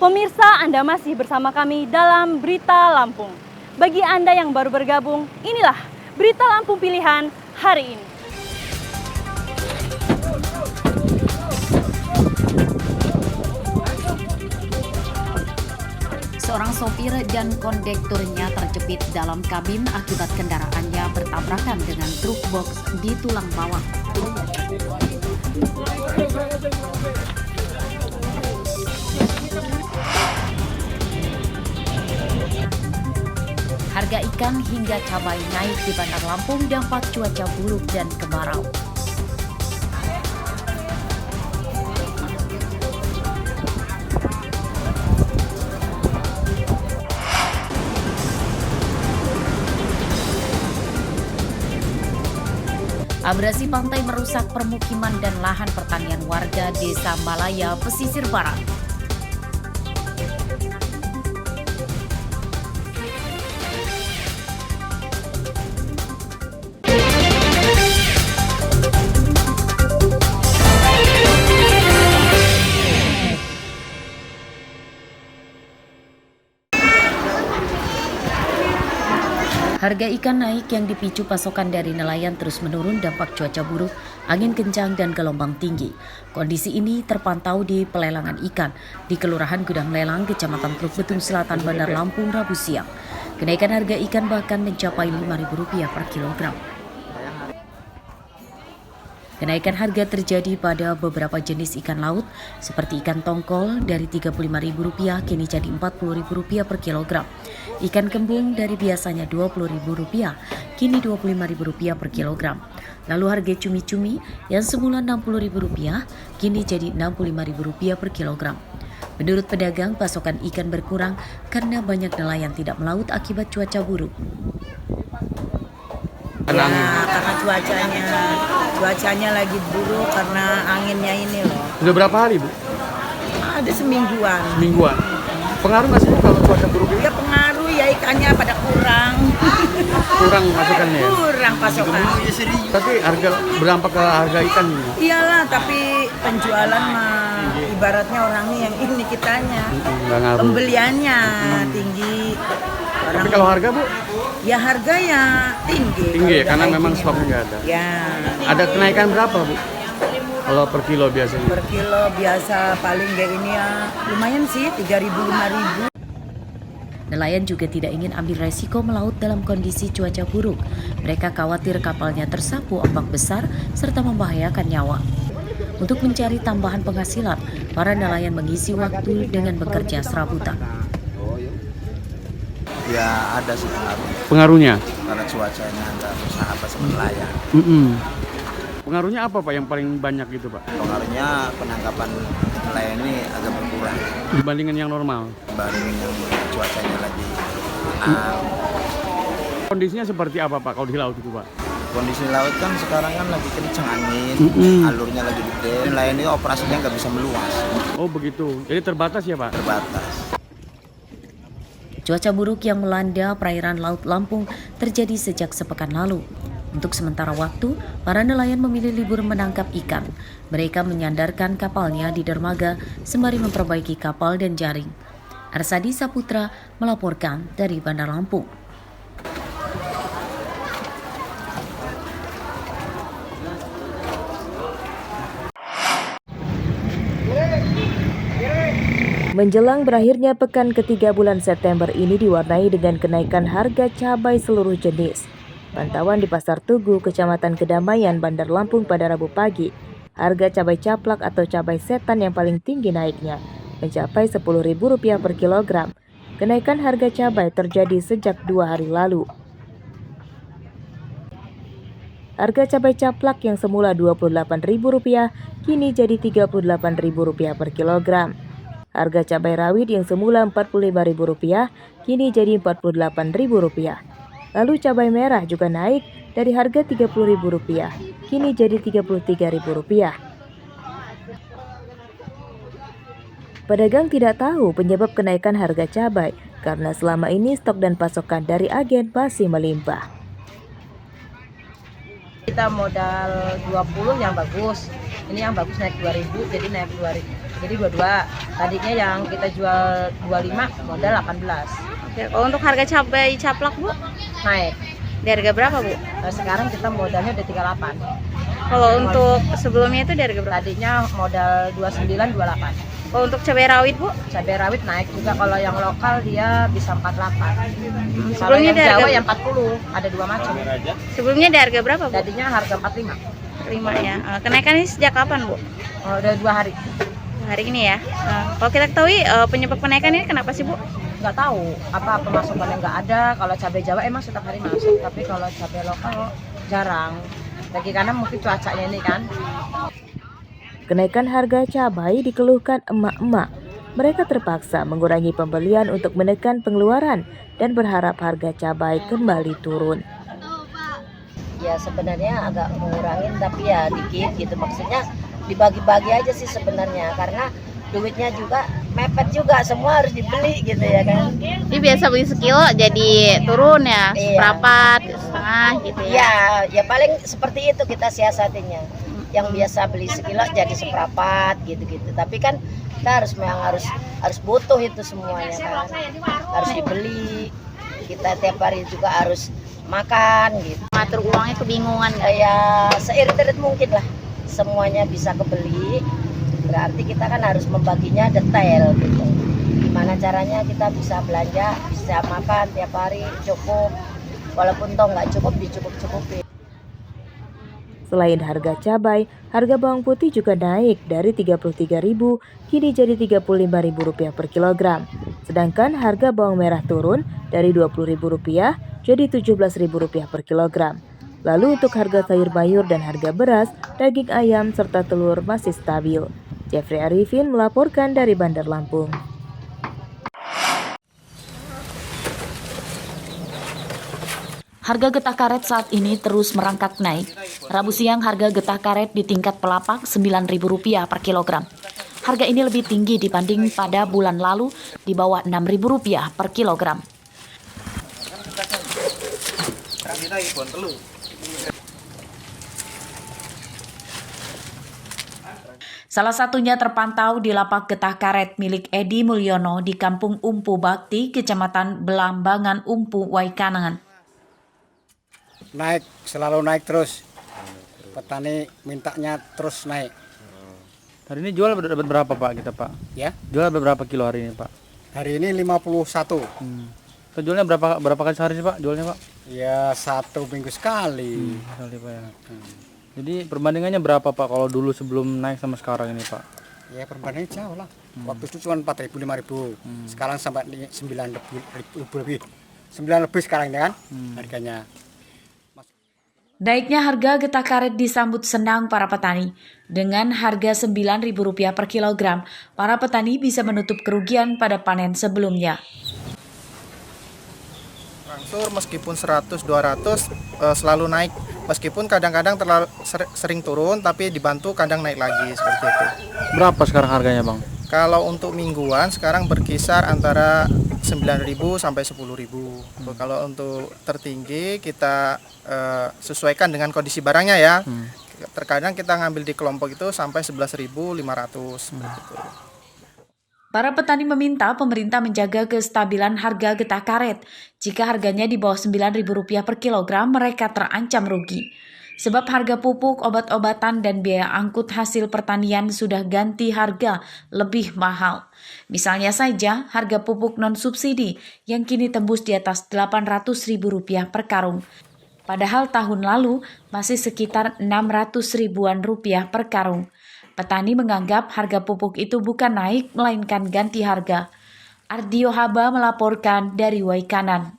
Pemirsa, Anda masih bersama kami dalam Berita Lampung. Bagi Anda yang baru bergabung, inilah Berita Lampung Pilihan hari ini. Seorang sopir dan kondekturnya terjepit dalam kabin akibat kendaraannya bertabrakan dengan truk box di tulang bawah. Harga ikan hingga cabai naik di Bandar Lampung dampak cuaca buruk dan kemarau. Abrasi pantai merusak permukiman dan lahan pertanian warga Desa Malaya, Pesisir Barat. Harga ikan naik yang dipicu pasokan dari nelayan terus menurun dampak cuaca buruk, angin kencang dan gelombang tinggi. Kondisi ini terpantau di pelelangan ikan di Kelurahan Gudang Lelang, Kecamatan Teluk Betung Selatan, Bandar Lampung, Rabu siang. Kenaikan harga ikan bahkan mencapai Rp5.000 per kilogram. Kenaikan harga terjadi pada beberapa jenis ikan laut seperti ikan tongkol dari Rp35.000 kini jadi Rp40.000 per kilogram. Ikan kembung dari biasanya Rp20.000 kini Rp25.000 per kilogram. Lalu harga cumi-cumi yang semula Rp60.000 kini jadi Rp65.000 per kilogram. Menurut pedagang, pasokan ikan berkurang karena banyak nelayan tidak melaut akibat cuaca buruk. Ya, karena cuacanya lagi buruk karena anginnya ini loh. Sudah berapa hari, Bu? Ada semingguan. Semingguan. Pengaruh nggak sih, Bu, kalau cuaca buruk ini? Ya pengaruh ya, ikannya pada kurang. Kurang pasokannya ya? Kurang pasokan. Tapi harga berdampak ke harga ikan ini? Iyalah, tapi penjualan mah ibaratnya orangnya yang ini kitanya. Nggak ngaruh. Pembeliannya tinggi. Tapi kalau harga, Bu? Ya harga ya tinggi. Tinggi ya, karena naik memang gini. stoknya nggak ada. Ya. Ada kenaikan berapa, Bu? Kalau per kilo biasanya? Per kilo biasa paling kayak ini ya lumayan sih, 3.000 5.000. Nelayan juga tidak ingin ambil resiko melaut dalam kondisi cuaca buruk. Mereka khawatir kapalnya tersapu ombak besar serta membahayakan nyawa. Untuk mencari tambahan penghasilan, para nelayan mengisi waktu dengan bekerja serabutan. Ya ada sih Pengaruhnya? karena cuacanya nggak bersahabat sama nelayan. Pengaruhnya apa, Pak, yang paling banyak gitu, Pak? Pengaruhnya penangkapan nelayan ini agak berkurang Dibandingkan yang normal? dibanding yang cuacanya lagi. Kondisinya seperti apa, Pak, kalau di laut itu, Pak? Kondisi laut kan sekarang kan lagi kencang angin, alurnya lagi gede. Nelayan ini operasinya nggak bisa meluas, Oh begitu, jadi terbatas ya, Pak? terbatas. Cuaca buruk yang melanda perairan Laut Lampung terjadi sejak sepekan lalu. Untuk sementara waktu, para nelayan memilih libur menangkap ikan. Mereka menyandarkan kapalnya di dermaga sembari memperbaiki kapal dan jaring. Arsadi Saputra melaporkan dari Bandar Lampung. Menjelang berakhirnya pekan ketiga bulan September ini diwarnai dengan kenaikan harga cabai seluruh jenis. Pantauan di Pasar Tugu, Kecamatan Kedamaian, Bandar Lampung pada Rabu pagi, harga cabai caplak atau cabai setan yang paling tinggi naiknya mencapai Rp10.000 per kilogram. Kenaikan harga cabai terjadi sejak 2 hari lalu. Harga cabai caplak yang semula Rp28.000 kini jadi Rp38.000 per kilogram. Harga cabai rawit yang semula Rp45.000 kini jadi Rp48.000. Lalu cabai merah juga naik dari harga Rp30.000 kini jadi Rp33.000. Pedagang tidak tahu penyebab kenaikan harga cabai karena selama ini stok dan pasokan dari agen masih melimpah. Kita modal 20 yang bagus. Ini yang bagus naik 2.000, jadi naik 2.000. Jadi 22. Tadinya yang kita jual 25, modal 18. Ya, kalau untuk harga cabai caplak Bu, Naik. di harga berapa Bu? Sekarang kita modalnya udah 38. Kalau untuk sebelumnya itu di harga berapa? Tadinya modal 29, 28. Kalau untuk cabai rawit Bu, Cabai rawit naik juga, kalau yang lokal dia bisa 48. Kalau sebelumnya yang di harga Jawa yang 40, ada dua macam. sebelumnya di harga berapa Bu? Tadinya harga 45. 5 ya. Kenaikan ini sejak kapan Bu? Udah 2 hari. Hari ini ya. Kalau kita ketahui penyebab kenaikan ini kenapa sih Bu? Nggak tahu apa pemasukannya nggak ada. Kalau cabai Jawa emang setiap hari masuk, tapi kalau cabai lokal jarang. Lagi karena mungkin cuacanya ini kan. Kenaikan harga cabai dikeluhkan emak-emak. Mereka terpaksa mengurangi pembelian untuk menekan pengeluaran dan berharap harga cabai kembali turun. Ya sebenarnya agak ngurangin tapi ya dikit gitu, maksudnya dibagi-bagi aja sih sebenarnya, karena duitnya juga mepet juga, semua harus dibeli gitu ya kan. Ini biasa beli sekilo jadi turun ya, Iya. seperempat, setengah gitu ya. Ya paling seperti itu kita siasatinya. Yang biasa beli sekilo jadi seperempat gitu-gitu. Tapi kan kita harus butuh itu semuanya kan. Harus dibeli. Kita tiap hari juga harus makan gitu. Ngatur uangnya kebingungan nggak? Ya seirit-irit mungkin lah semuanya bisa kebeli, berarti kita kan harus membaginya detail gitu. Gimana caranya kita bisa belanja, bisa makan tiap hari cukup, walaupun toh nggak cukup dicukup-cukupin. Selain harga cabai, harga bawang putih juga naik dari Rp33.000 kini jadi Rp35.000 per kilogram. Sedangkan harga bawang merah turun dari Rp20.000 jadi Rp17.000 per kilogram. Lalu untuk harga sayur mayur dan harga beras, daging ayam serta telur masih stabil. Jeffrey Arifin melaporkan dari Bandar Lampung. Harga getah karet saat ini terus merangkak naik. Rabu siang harga getah karet di tingkat pelapak Rp9.000 per kilogram. Harga ini lebih tinggi dibanding pada bulan lalu di bawah Rp6.000 per kilogram. Salah satunya terpantau di lapak getah karet milik Edi Mulyono di Kampung Umpu Bakti, Kecamatan Belambangan Umpu, Waikanangan. Naik, selalu naik terus. Petani mintanya terus naik. Hari ini jual dapat berapa Pak kita Pak? Ya, Jual berapa kilo hari ini Pak? hari ini 51. Kita jualnya berapa kali sehari sih Pak? Jualnya Pak? Ya 1 minggu sekali. Kali Pak ya. Jadi perbandingannya berapa Pak kalau dulu sebelum naik sama sekarang ini Pak? Ya perbandingannya jauh lah. Waktu itu cuma 4.000, 5.000. Sekarang sampai 9.000 lebih. 9 lebih sekarang ini kan harganya. Naiknya harga getah karet disambut senang para petani. Dengan harga Rp9.000 per kilogram, para petani bisa menutup kerugian pada panen sebelumnya. Rangsur meskipun 100-200 selalu naik. Meskipun kadang-kadang terlalu sering turun, tapi dibantu kadang naik lagi seperti itu. Berapa sekarang harganya Bang? Kalau untuk mingguan sekarang berkisar antara 9.000 sampai 10.000. Kalau untuk tertinggi kita sesuaikan dengan kondisi barangnya ya. Terkadang kita ngambil di kelompok itu sampai 11.500 seperti itu. Para petani meminta pemerintah menjaga kestabilan harga getah karet. Jika harganya di bawah Rp9.000 per kilogram, mereka terancam rugi. Sebab harga pupuk, obat-obatan, dan biaya angkut hasil pertanian sudah ganti harga lebih mahal. Misalnya saja harga pupuk non-subsidi yang kini tembus di atas Rp800.000 per karung. Padahal tahun lalu masih sekitar Rp600.000-an per karung. Petani menganggap harga pupuk itu bukan naik, melainkan ganti harga. Ardio Haba melaporkan dari Waikanan.